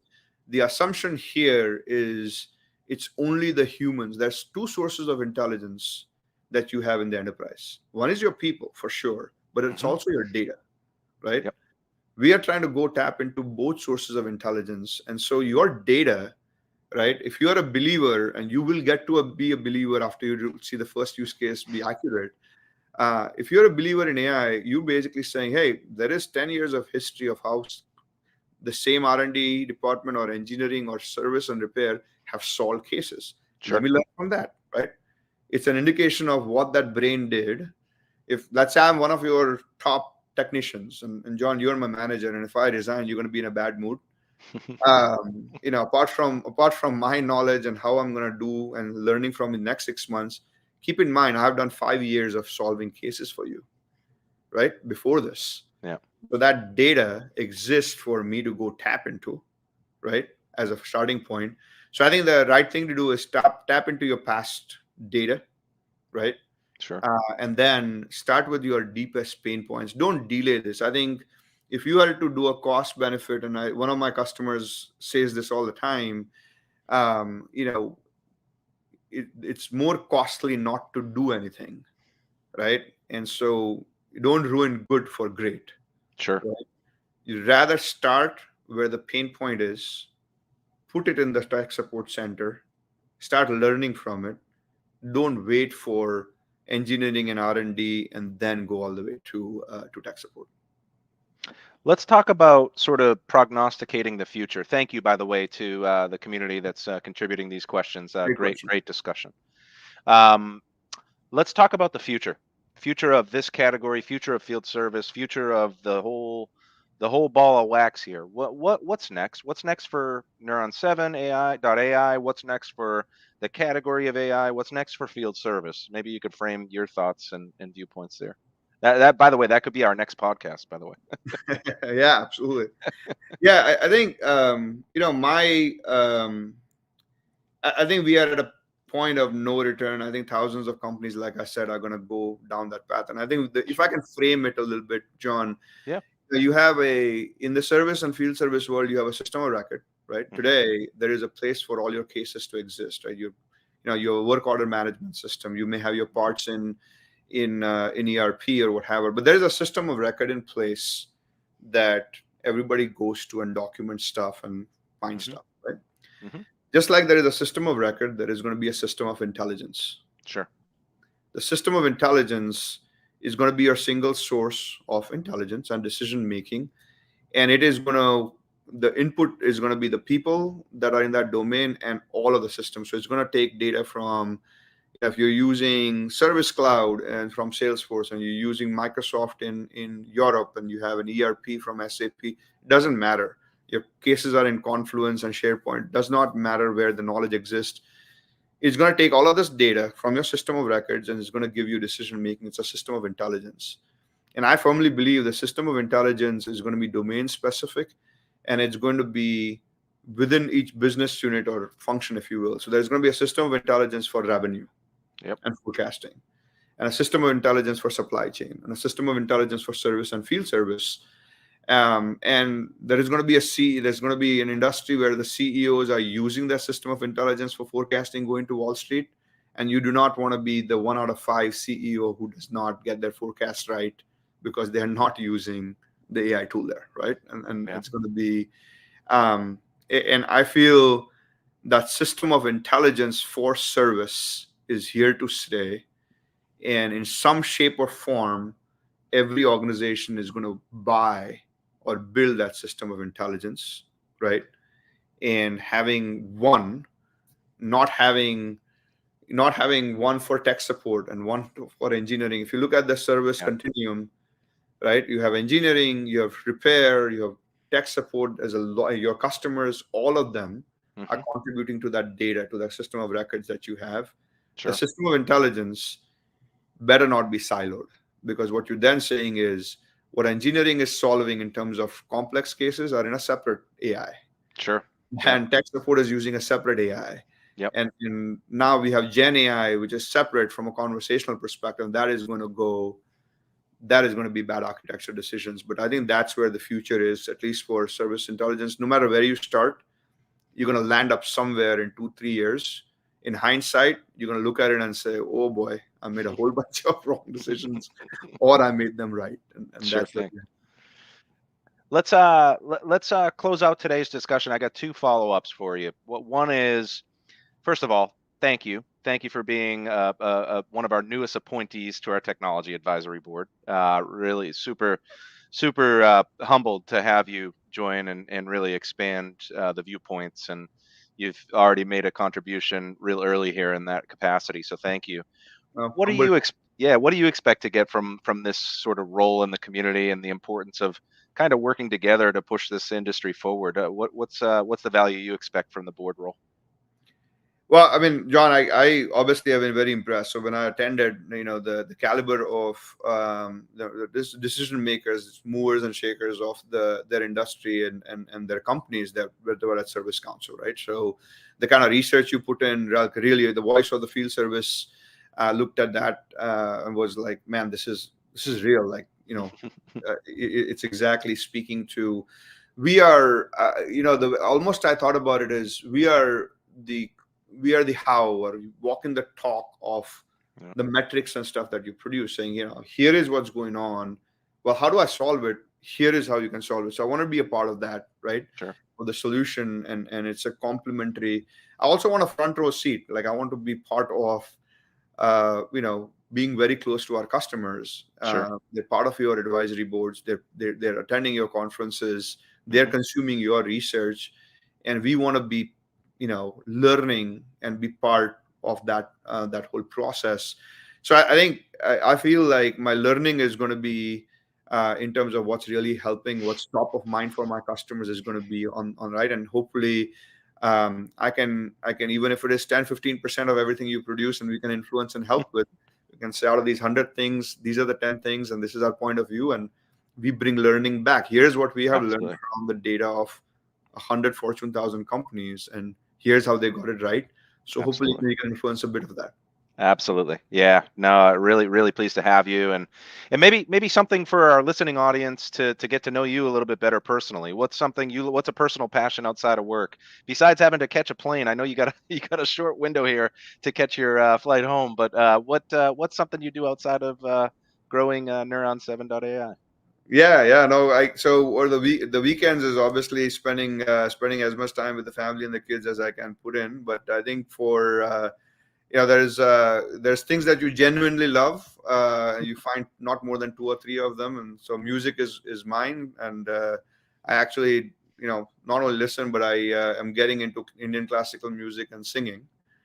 the assumption here is it's only the humans. There's two sources of intelligence that you have in the enterprise. One is your people, for sure, but it's Hmm. also your data, right? Yep. We are trying to go tap into both sources of intelligence. And so your data, right? If you are a believer, and you will get to be a believer after you see the first use case be accurate. If you're a believer in AI, you basically saying, hey, there is 10 years of history of how the same R&D department or engineering or service and repair have solved cases. Let Sure. me learn from that, right? It's an indication of what that brain did. If let's say I'm one of your top technicians, and John, you're my manager, and if I resign, you're going to be in a bad mood. Apart from my knowledge and how I'm going to do and learning from the next 6 months, keep in mind I've done 5 years of solving cases for you, right? Before this. Yeah. So that data exists for me to go tap into, right? As a starting point. So I think the right thing to do is tap into your past data, right? Sure. And then start with your deepest pain points. Don't delay this. I think if you are to do a cost benefit, and one of my customers says this all the time, um, you know, it's more costly not to do anything, right? And so you don't ruin good for great, Sure. right? You rather start where the pain point is, put it in the tech support center, start learning from it. Don't wait for engineering and R&D and then go all the way to tech support. Let's talk about sort of prognosticating the future. Thank you, by the way, to the community that's contributing these questions. Great Great, question. great discussion. Um, let's talk about the future of this category, future of field service, future of the whole ball of wax here. What's next? What's next for Neuron 7 AI? What's next for the category of AI? What's next for field service? Maybe you could frame your thoughts and viewpoints there. That by the way, that could be our next podcast, by the way. Yeah, absolutely. Yeah, I think I think we are at a point of no return. I think thousands of companies, like I said, are going to go down that path. And I think if I Sure. can frame it a little bit, John, Yeah. you have in the service and field service world, you have a system of record, right? Hmm. Today there is a place for all your cases to exist, right? Your work order management system. You may have your parts in ERP or whatever, but there is a system of record in place that everybody goes to and documents stuff and finds Hmm. stuff, right? Hmm. Just like there is a system of record, there is going to be a system of intelligence. Sure. The system of intelligence is going to be your single source of intelligence and decision making, and it is going to the input is going to be the people that are in that domain and all of the systems. So it's going to take data from If you're using Service Cloud and from Salesforce, and you're using Microsoft in Europe, and you have an ERP from SAP, it doesn't matter. Your cases are in Confluence and SharePoint. It does not matter where the knowledge exists. It's going to take all of this data from your system of records, and it's going to give you decision making. It's a system of intelligence. And I firmly believe the system of intelligence is going to be domain specific, and it's going to be within each business unit or function, if you will. So there's going to be a system of intelligence for revenue and forecasting, and a system of intelligence for supply chain, and a system of intelligence for service and field service. And there is going to be there's going to be an industry where the CEOs are using that system of intelligence for forecasting going to Wall Street. And you do not want to be the 1 out of 5 CEO who does not get their forecast right because they're not using the AI tool there, right? And it's going to be, and I feel that system of intelligence for service is here to stay. And in some shape or form, every organization is going to buy or build that system of intelligence, right? And having one, not having one for tech support and one for engineering. If you look at the service continuum, right, you have engineering, you have repair, you have tech support as your customers, all of them are contributing to that data, to that system of records that you have. The system of intelligence better not be siloed, because what you're then saying is what engineering is solving in terms of complex cases are in a separate AI. And tech support is using a separate AI. And now we have Gen AI, which is separate from a conversational perspective. That is going to be bad architecture decisions. But I think that's where the future is, at least for service intelligence. No matter where you start, you're going to land up somewhere in 2-3 years. In hindsight, you're going to look at it and say, oh boy, I made a whole bunch of wrong decisions, or I made them right. And that's thing. Let's close out today's discussion. I got 2 follow-ups for you. One is, first of all, thank you for being one of our newest appointees to our technology advisory board. Really super humbled to have you join and really expand the viewpoints, and you've already made a contribution real early here in that capacity. So thank you. What do you expect to get from this sort of role in the community, and the importance of kind of working together to push this industry forward? What's the value you expect from the board role? Well, I mean, John, I obviously have been very impressed. So when I attended, the caliber of this decision makers, movers and shakers of their industry and their companies that were at Service Council, right? So the kind of research you put in, really, the voice of the field service looked at that and was like, man, this is real. Like, it's exactly speaking to, we are, almost I thought about it as we are the how, or walking the talk of the metrics and stuff that you produce, saying, here is what's going on. Well, how do I solve it? Here is how you can solve it. So I want to be a part of that, right? For the solution, and it's a complementary. I also want a front row seat. Like, I want to be part of, being very close to our customers. They're part of your advisory boards. They're attending your conferences. They're consuming your research, and we want to be learning and be part of that whole process. So I think I feel like my learning is going to be in terms of what's really helping, what's top of mind for my customers is going to be on right. And hopefully I can, even if it is 10-15% of everything you produce, and we can influence and help with, we can say, out of these 100 things, these are the 10 things, and this is our point of view, and we bring learning back. Here's what we have learned from the data of 100 Fortune 1000 companies, and here's how they got it right. So hopefully we can influence a bit of that. Absolutely. Yeah. No, really pleased to have you, and maybe something for our listening audience to get to know you a little bit better personally. What's a personal passion outside of work besides having to catch a plane? I know you got a short window here to catch your flight home, but what's something you do outside of growing Neuron7.ai? No, or the weekends is obviously spending as much time with the family and the kids as I can put in. But I think for there's things that you genuinely love. You find not more than 2 or 3 of them, and so music is mine. And I actually not only listen, but I am getting into Indian classical music and singing.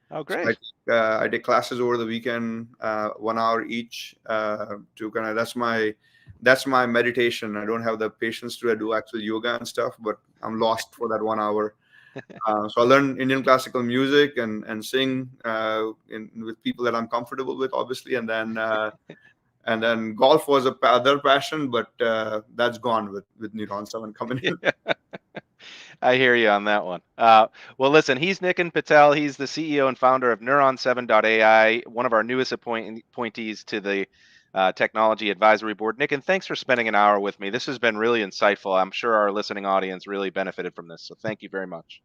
Oh, So great. I take classes over the weekend, 1 hour each, to kind of that's my meditation. I don't have the patience to do actual yoga and stuff, but I'm lost for that 1 hour. So I learn Indian classical music and sing with people that I'm comfortable with, obviously, and then golf was other passion, but that's gone with Neuron7 coming in. I hear you on that one. Well, listen, he's Niken Patel. He's the CEO and founder of Neuron7.ai, one of our newest appointees to the Technology Advisory Board. Niken, thanks for spending an hour with me. This has been really insightful. I'm sure our listening audience really benefited from this. So thank you very much.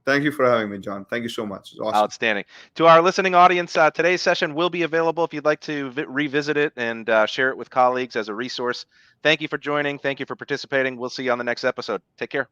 Thank you for having me, John. Thank you so much. It's awesome. Outstanding. To our listening audience, today's session will be available if you'd like to revisit it and share it with colleagues as a resource. Thank you for joining. Thank you for participating. We'll see you on the next episode. Take care.